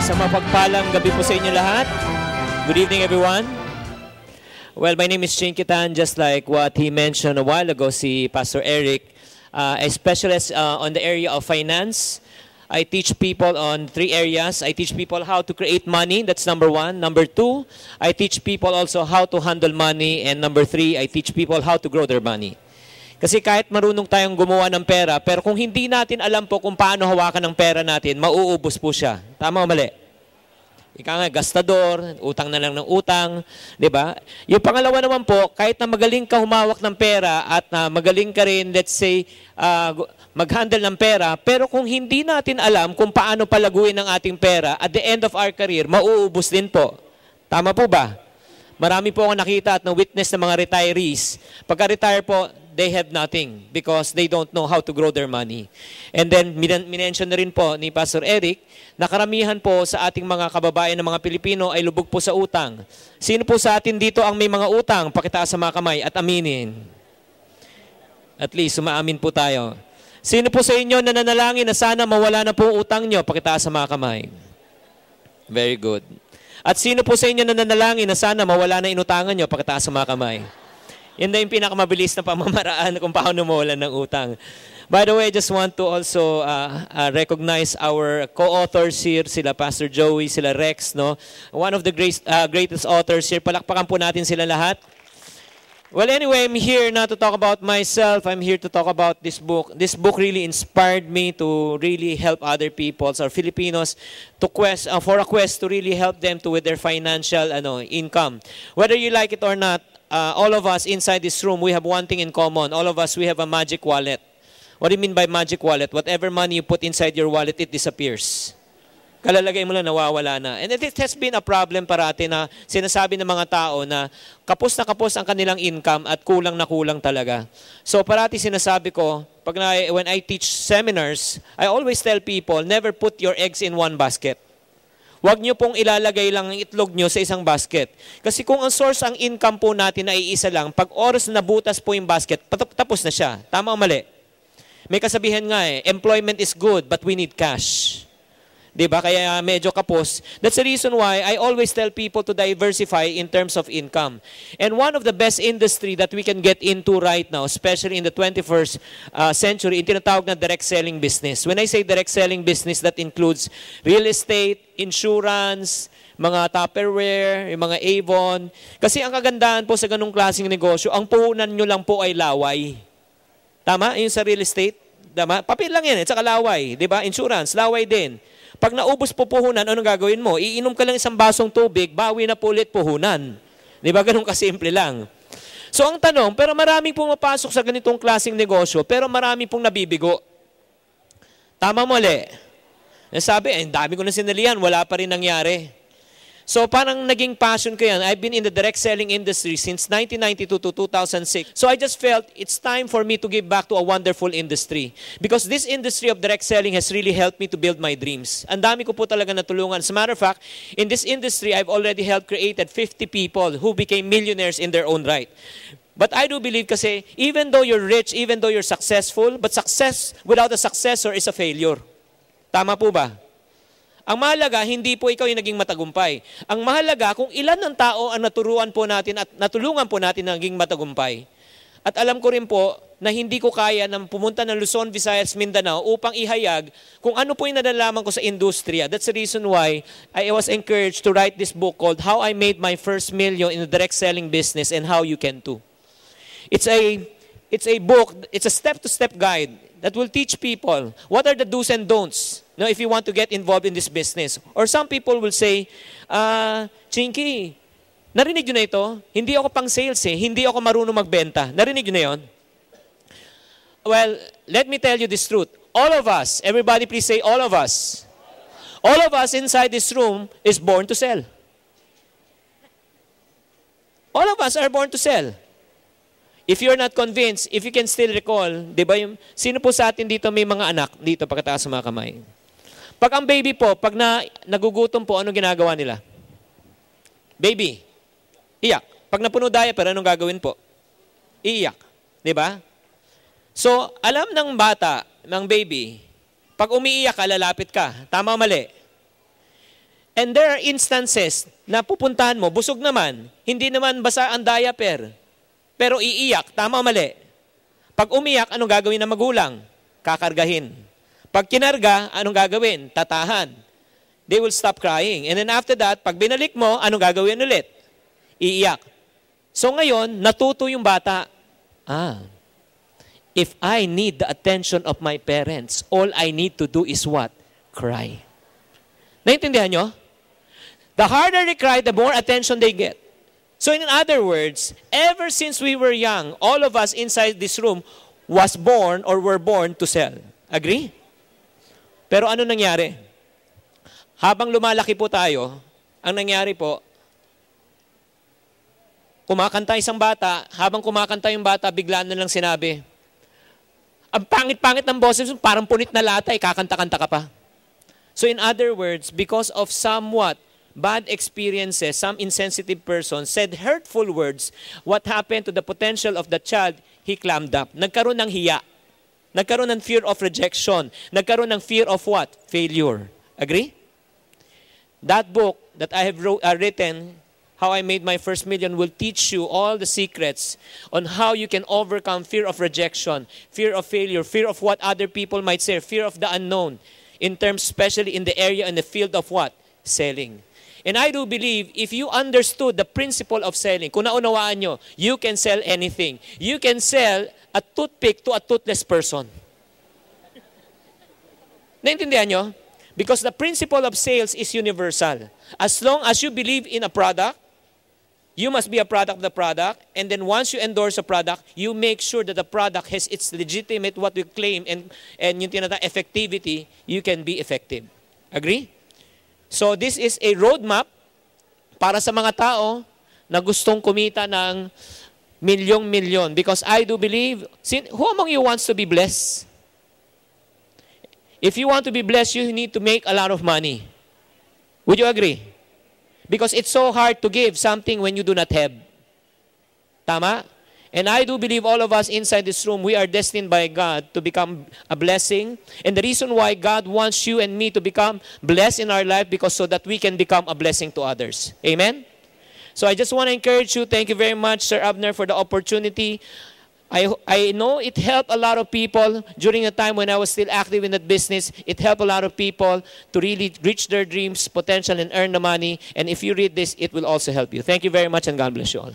Isang mapagpalang gabi po sa inyo lahat. Good evening, everyone. Well, my name is Chinky Tan, just like what he mentioned a while ago, si Pastor Eric, a specialist on the area of finance. I teach people on 3 areas. I teach people how to create money. That's number 1. Number 2, I teach people also how to handle money. And number 3, I teach people how to grow their money. Kasi kahit marunong tayong gumawa ng pera, pero kung hindi natin alam po kung paano hawakan ng pera natin, mauubos po siya. Tama o mali? Ika nga, gastador, utang na lang ng utang, di ba? Yung pangalawa naman po, kahit na magaling ka humawak ng pera at magaling ka rin, let's say, mag-handle ng pera, pero kung hindi natin alam kung paano palaguin ang ating pera, at the end of our career, mauubos din po. Tama po ba? Marami po ako nakita at na-witness ng mga retirees. Pagka-retire po, they have nothing because they don't know how to grow their money. And then, minention na rin po ni Pastor Eric, na karamihan po sa ating mga kababayan ng mga Pilipino ay lubog po sa utang. Sino po sa atin dito ang may mga utang? Pakitaas sa mga kamay at aminin. At least, umaamin po tayo. Sino po sa inyo na nanalangin na sana mawala na po utang nyo? Pakitaas sa mga kamay. Very good. At sino po sa inyo na nanalangin na sana mawala na inutangan nyo? Pakitaas sa mga kamay. Yan na yung pinakamabilis na pamamaraan kung paano mawalan ng utang. By the way, I just want to also recognize our co-authors here, sila Pastor Joey, sila Rex, no? One of the greatest authors here. Palakpakan po natin sila lahat. Well, anyway, I'm here not to talk about myself. I'm here to talk about this book. This book really inspired me to really help other people, or Filipinos, to for a quest to really help them to with their financial income. Whether you like it or not, all of us inside this room, we have one thing in common. All of us, we have a magic wallet. What do you mean by magic wallet? Whatever money you put inside your wallet, it disappears. Kalalagay mo lang, nawawala na. And it has been a problem parati na sinasabi ng mga tao na kapos na kapos ang kanilang income at kulang na kulang talaga. So parati sinasabi ko, when I teach seminars, I always tell people, never put your eggs in one basket. Huwag nyo pong ilalagay lang ang itlog nyo sa isang basket. Kasi kung ang source ang income po natin ay isa lang, pag oras na nabutas po yung basket, tapos na siya. Tama o mali? May kasabihan nga employment is good, but we need cash. Diba? Kaya medyo kapos. That's the reason why I always tell people to diversify in terms of income. And one of the best industry that we can get into right now, especially in the 21st century, yung tinatawag na direct selling business. When I say direct selling business, that includes real estate, insurance, mga Tupperware, yung mga Avon. Kasi ang kagandahan po sa ganung klaseng negosyo, ang puhunan nyo lang po ay laway. Tama? Yung sa real estate. Tama? Papel lang yan, at saka laway. Diba? Insurance, laway din. Pag naubos po puhunan, anong gagawin mo? Iinom ka lang isang basong tubig, bawi na po ulit puhunan. Di ba? Ganun kasimple lang. So ang tanong, pero maraming pumapasok sa ganitong klaseng negosyo, pero maraming pong nabibigo. Tama muli. Sabi, dami ko na sinalihan, wala pa rin nangyari. So parang naging passion ko yan. I've been in the direct selling industry since 1992 to 2006. So I just felt it's time for me to give back to a wonderful industry. Because this industry of direct selling has really helped me to build my dreams. Ang dami ko po talaga natulungan. As a matter of fact, in this industry, I've already helped created 50 people who became millionaires in their own right. But I do believe kasi even though you're rich, even though you're successful, but success without a successor is a failure. Tama po ba? Ang mahalaga, hindi po ikaw yung naging matagumpay. Ang mahalaga, kung ilan ng tao ang naturuan po natin at natulungan po natin na naging matagumpay. At alam ko rin po na hindi ko kaya na pumunta ng Luzon, Visayas, Mindanao upang ihayag kung ano po yung nalalaman ko sa industriya. That's the reason why I was encouraged to write this book called How I Made My First Million in the Direct Selling Business and How You Can Too. It's a book, it's a step-to-step guide that will teach people what are the do's and don'ts. No, if you want to get involved in this business. Or some people will say, Chinky, narinig nyo na ito? Hindi ako pang sales hindi ako marunong magbenta. Narinig nyo na yun? Well, let me tell you this truth. All of us, everybody please say all of us. All of us inside this room is born to sell. All of us are born to sell. If you're not convinced, if you can still recall, di ba sino po sa atin dito may mga anak? Dito, pagkataas sa mga kamay. Pag ang baby po, pag nagugutom po, anong ginagawa nila? Baby, iyak. Pag napuno diaper, anong gagawin po? Iiyak. Di ba? So, alam ng bata, ng baby, pag umiiyak ka, lalapit ka. Tama o mali? And there are instances na pupuntahan mo, busog naman, hindi naman basa ang diaper, pero iiyak, tama o mali? Pag umiyak, anong gagawin ng magulang? Kakargahin. Pag kinarga, anong gagawin? Tatahan. They will stop crying. And then after that, pag binalik mo, anong gagawin ulit? Iiyak. So ngayon, natuto yung bata. If I need the attention of my parents, all I need to do is what? Cry. Naintindihan nyo? The harder they cry, the more attention they get. So in other words, ever since we were young, all of us inside this room was born or were born to sell. Agree? Pero ano nangyari? Habang lumalaki po tayo, ang nangyari po, kumakanta isang bata, habang kumakanta yung bata, biglaan na lang sinabi, ang pangit-pangit ng boses, parang punit na lata, kakanta-kanta ka pa. So in other words, because of somewhat bad experiences, some insensitive person said hurtful words, what happened to the potential of the child, he clammed up. Nagkaroon ng hiya. Nagkaroon ng fear of rejection. Nagkaroon ng fear of what? Failure. Agree? That book that I have written, How I Made My First Million, will teach you all the secrets on how you can overcome fear of rejection, fear of failure, fear of what other people might say, fear of the unknown, in terms especially in the area and the field of what? Selling. And I do believe if you understood the principle of selling, kung naunawaan nyo, you can sell anything. You can sell a toothpick to a toothless person. Naintindihan nyo? Because the principle of sales is universal. As long as you believe in a product, you must be a product of the product. And then once you endorse a product, you make sure that the product has its legitimate, what we claim, and yung tinatawag effectivity, you can be effective. Agree? So this is a roadmap para sa mga tao na gustong kumita ng milyong-milyon. Because I do believe, who among you wants to be blessed? If you want to be blessed, you need to make a lot of money. Would you agree? Because it's so hard to give something when you do not have. Tama? And I do believe all of us inside this room, we are destined by God to become a blessing. And the reason why God wants you and me to become blessed in our life, because so that we can become a blessing to others. Amen? So I just want to encourage you. Thank you very much, Sir Abner, for the opportunity. I know it helped a lot of people during the time when I was still active in that business. It helped a lot of people to really reach their dreams, potential, and earn the money. And if you read this, it will also help you. Thank you very much, and God bless you all.